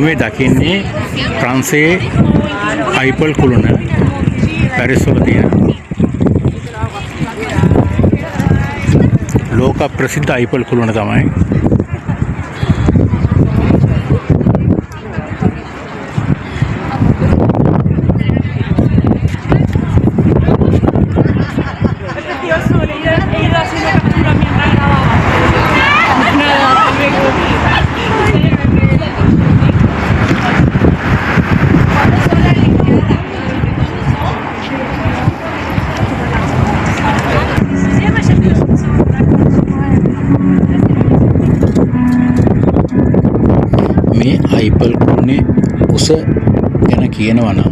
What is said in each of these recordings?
මේ දකින්නේ ප්‍රංශයේ අයිපල් කුළුණ පැරිස් වල තියෙන ලෝක ප්‍රසිද්ධ අයිපල් කුළුණ තමයි. අයිපල් කුළුණේ උස ගැන කියනවා නම්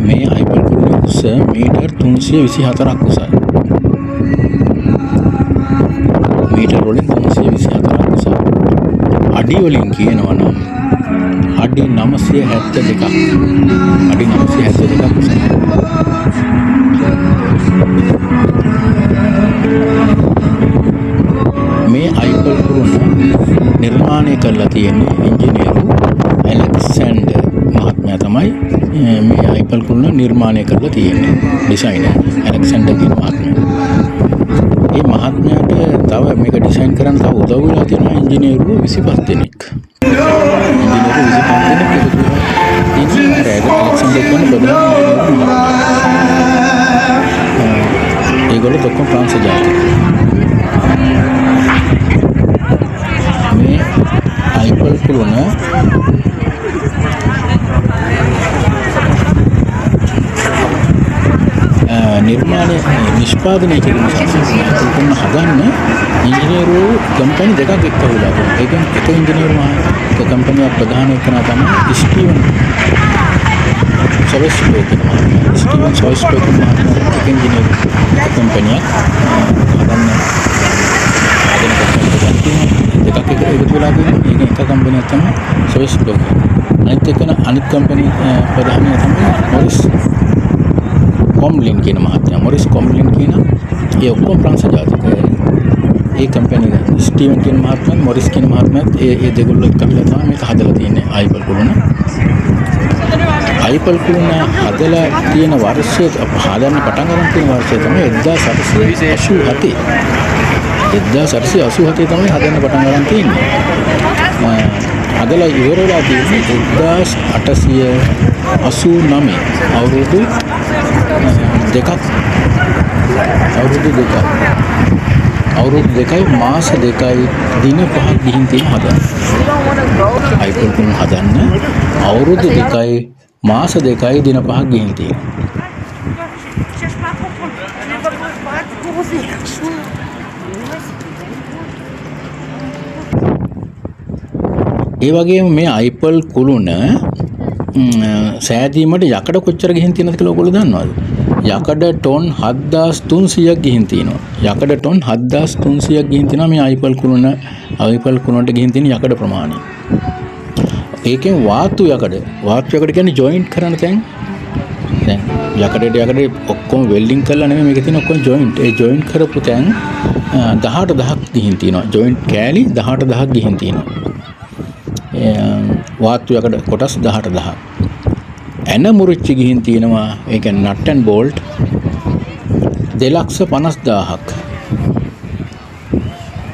මේ අයිපල් කුළුණේ උස මීටර් 324ක් උසයි. මීටර් වලින් 324ක් උසයි. අඩි වලින් කියනවා නම් අඩි 972ක්. අඩි 972ක් උසයි. මේ අයිපල් කුළුණ නිර්මාණය කරලා තියෙන්නේ ඉංජිනේරු ඇලෙක්සැන්ඩර් මහත්මයා තමයි මේ අයිපල් කුළුණ නිර්මාණය කරලා තියෙන්නේ. ඩිසයිනර් ඇලෙක්සැන්ඩර් කියන මහත්මයා. මේ මහත්මයාට තව මේක ඩිසයින් කරන්න තව උදව් වෙලා තියෙනවා ඉංජිනේරු 25 දෙනෙක්. ඉංජිනේරු 25 දෙනෙක් එකතු වෙලා ඉංජිනේර ඇලෙක්සැන්ඩර් කියන ප්‍රධාන ඉංජිනේරු. ඒගොල්ලෝ ඔක්කොම ප්‍රංශ ජාතික. මේ අයිපල් කුළුණ නිර්මාණය නිෂ්පාදනය කිරීම සඳහා හදන්න ඉංජිනේරු කම්පැනි දෙකක් එක්ක වෙලා තියෙනවා. ඒක එක ඉංජිනේරු මහා කම්පැනියක් ප්‍රධාන එකන තමයි ස්ටීවන් සොයිස්බර්ග් මහත්මයා. ස්ටීවන් සොයිස්බර්ග් මහත්මයා එක ඉංජිනේරු කම්පැනියක් හදන්න දෙකක් එකතු වෙලා තියෙනවා. ඒක එක කම්පැනියක් තමයි සොයිස්බර්ග්. අනිත් කම්පැනි ප්‍රධානිය තමයි මොරිස් කොම්ලින් කියන මහත්මයා. මොරිස් කොම්ලින් කියන ඒ ඔක්කොම ප්‍රංශ ජාතික. ඒ කම්පැනි ස්ටීවන් කියන මහත්මයා මොරිස් කියන මහත්මයාත් ඒ දෙගොල්ලෝ එක්ක තමයි මේක හදලා තියෙන්නේ අයිපල් කුළුණ. අයිපල් කුළුණ හදලා තියෙන වර්ෂය හදන්න පටන් ගන්න තියෙන වර්ෂය තමයි 1887. 1887 තමයි හදන්න පටන් ගන්න තියෙන්නේ. හදලා ඉවර වෙලා තියෙන්නේ 1889. අවුරුදු දෙකයි මාස දෙකයි දින 5ක් ගිහින් තියෙන හදන්න. අයිපල් කුළුණ හදන්න අවුරුදු දෙකයි මාස දෙකයි දින 5ක් ගිහින් තියෙනවා. ඒ වගේම මේ අයිපල් කුළුණ සෑදීමට යකඩ කොච්චර ගිහින් තියෙනවද කියලා ඔයගොල්ලෝ දන්නවද? යකඩ ටොන් 7300ක් ගිහින් තියෙනවා. යකඩ ටොන් 7300ක් ගිහින් තියෙනවා මේ අයිපල් කුළුණට ගිහින් තියෙන යකඩ ප්‍රමාණය. ඒකෙන් වාතු යකඩ කියන්නේ ජොයින්ට් කරන තැන්. දැන් යකඩ ඔක්කොම වෙල්ඩින් කරලා නෙමෙයි මේකේ තියෙන ඔක්කොම ජොයින්ට්. ඒ ජොයින්ට් කරපු තැන් 18000ක් ගිහින් තියෙනවා. ජොයින්ට් කෑලි 18000ක් ගිහින් තියෙනවා. වාතු යකඩ කොටස් 18000ක්. ඇන මුරිච්චි ගිහින් තියෙනවා. ඒ කියන්නේ නට් ඇන්ඩ් බෝල්ට් 250000ක්.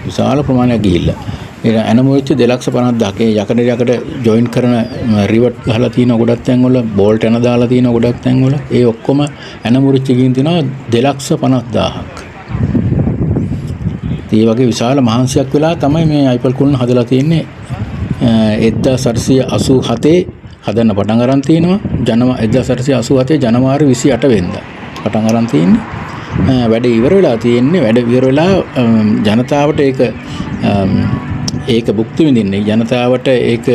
විශාල ප්‍රමාණයක් ගිහිල්ලා. ඒක ඇන මුරිච්චි 250000ක්. ඒ යකඩ ජොයින්ට් කරන රිවට් ගහලා තියෙන ගොඩක් තැන් වල බෝල්ට් ඇන දාලා තියෙන ගොඩක් තැන් වල ඒ ඔක්කොම ඇන මුරිච්චි ගිහින් තියෙනවා 250000ක්. ඒ වගේ විශාල මහන්සියක් වෙලා තමයි මේ අයිපල් කුළුණ හදලා තියෙන්නේ. 1887 හදන්න පටන් අරන් තිනවා. 1887 ජනවාරි 28 වෙනිදා පටන් අරන් තින්නේ. වැඩ ඉවර වෙලා තියෙන්නේ. වැඩ ඉවර වෙලා ජනතාවට ඒක භුක්ති විඳින්නේ. ජනතාවට ඒක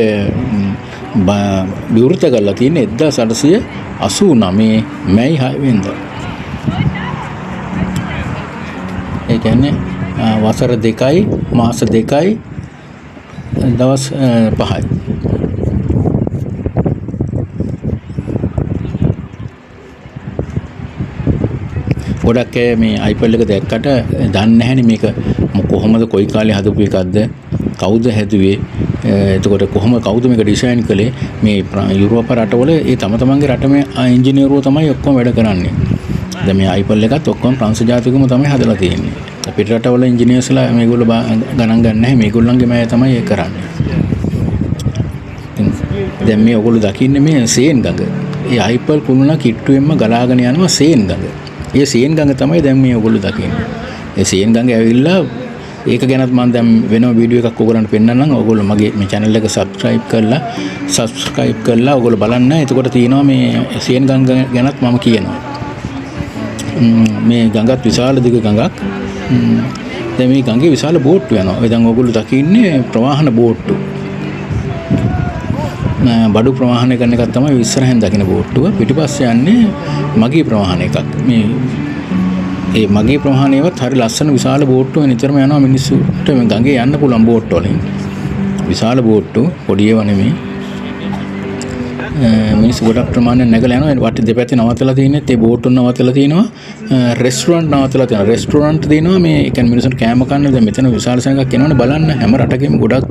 විවෘත කරලා තියෙන්නේ 1889 මැයි 6 වෙනිදා. ඒ කියන්නේ වසර 2යි මාස 2යි දවස් 5යි. ගොඩක් අය මේ iPad එක දැක්කට දන්නේ නැහැනේ මේක කොහොමද කොයි කාලේ හදපු එකක්ද කවුද හැදුවේ එතකොට කවුද මේක ඩිසයින් කළේ මේ යුරෝප රටවල ඒ තම තමන්ගේ රටේ ඉංජිනේරුවෝ තමයි ඔක්කොම වැඩ කරන්නේ. දැන් මේ iPad එකත් ඔක්කොම ප්‍රංශ ජාතිකම තමයි හදලා තියෙන්නේ. අපිට රටවල ඉංජිනේර්ස්ලා මේගොල්ලෝ ගණන් ගන්න නැහැ. මේගොල්ලන්ගේ මෑ තමයි ඒක කරන්නේ. දැන් මේ ඔයගොල්ලෝ දකින්නේ මේ සේන් ගඟ. ඒ iPad කුළුණ කිට්ටුවෙන්ම ගලාගෙන යනවා සේන් ගඟ. ඒ සේන් ගඟ තමයි දැන් මේ ඔයගොල්ලෝ දකින්නේ. ඒ සේන් ගඟ ඇවිල්ලා ඒක ගැනත් මම දැන් වෙනම වීඩියෝ එකක් ඔයගොල්ලන්ට පෙන්නන්නම්. ඔයගොල්ලෝ මගේ මේ channel එක subscribe කරලා ඔයගොල්ලෝ බලන්න. එතකොට තියෙනවා මේ සේන් ගඟ ගැනත් මම කියනවා. මේ ගඟත් විශාල දිග ගඟක්. දැන් මේ ගඟේ විශාල බෝට්ටු යනවා. ඒ දැන් ඔයගොල්ලෝ දකින්නේ ප්‍රවාහන බෝට්ටු. බඩු ප්‍රවාහනය කරන එකක් තමයි ඉස්සරහින් දකින්න බෝට්ටුව. පිටිපස්සේ යන්නේ මගී ප්‍රවාහන එකක්. මේ ඒ මගී ප්‍රවාහනයවත් හරි ලස්සන විශාල බෝට්ටුව නිතරම යනවා මිනිස්සුන්ට මේ ගඟේ යන්න පුළුවන් බෝට්ටු වලින්. විශාල බෝට්ටු පොඩි ඒවා නෙමෙයි. මිනිස්සු ගොඩක් ප්‍රමාණයක් නැගලා යනවා. වට දෙපැත්තේ නවත්තලා තියෙනෙත් ඒ බෝට්ටුන් නවත්තලා තියෙනවා. රෙස්ටුරන්ට් නවත්තලා තියෙනවා. රෙස්ටුරන්ට් දෙනවා මේ ඒ කියන්නේ මිනිස්සුන්ට කෑම කන්න. දැන් මෙතන විශාල සංඛ්‍යාවක් එනවනේ බලන්න. හැම රටකෙම ගොඩක්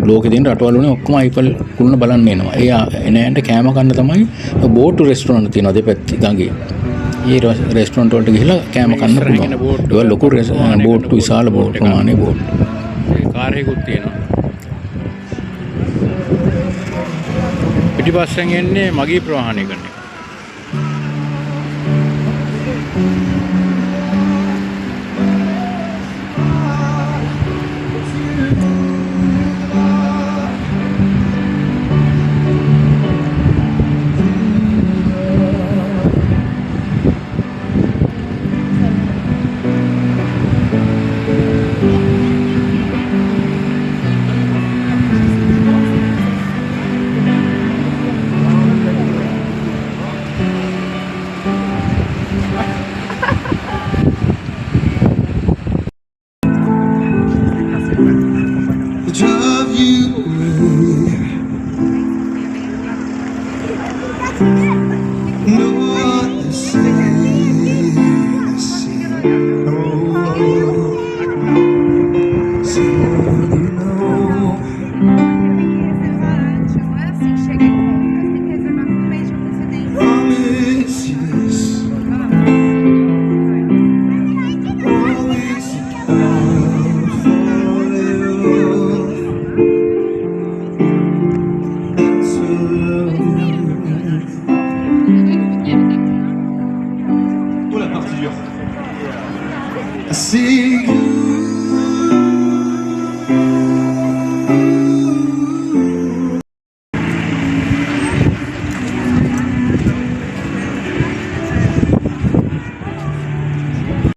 ලෝකේ තියෙන රටවල් වලින් ඔක්කොම iPad කුළුණ බලන්න එනවා. ඒ එනෑන්ට කෑම කන්න තමයි බෝට්ටු රෙස්ටුරන්ට් තියෙනවා දෙපැත්තේ ගඟේ. ඒ රෙස්ටුරන්ට් වලට ගිහිලා කෑම කන්න පුළුවන්. ඒක ලොකු බෝට්ටු විශාල බෝට්ටු ප්‍රමාණයේ බෝට්ටු. ඒ කාර් එකකුත් තියෙනවා. පිටිපස්සෙන් එන්නේ මගී ප්‍රවාහනය කරන එක. I see you.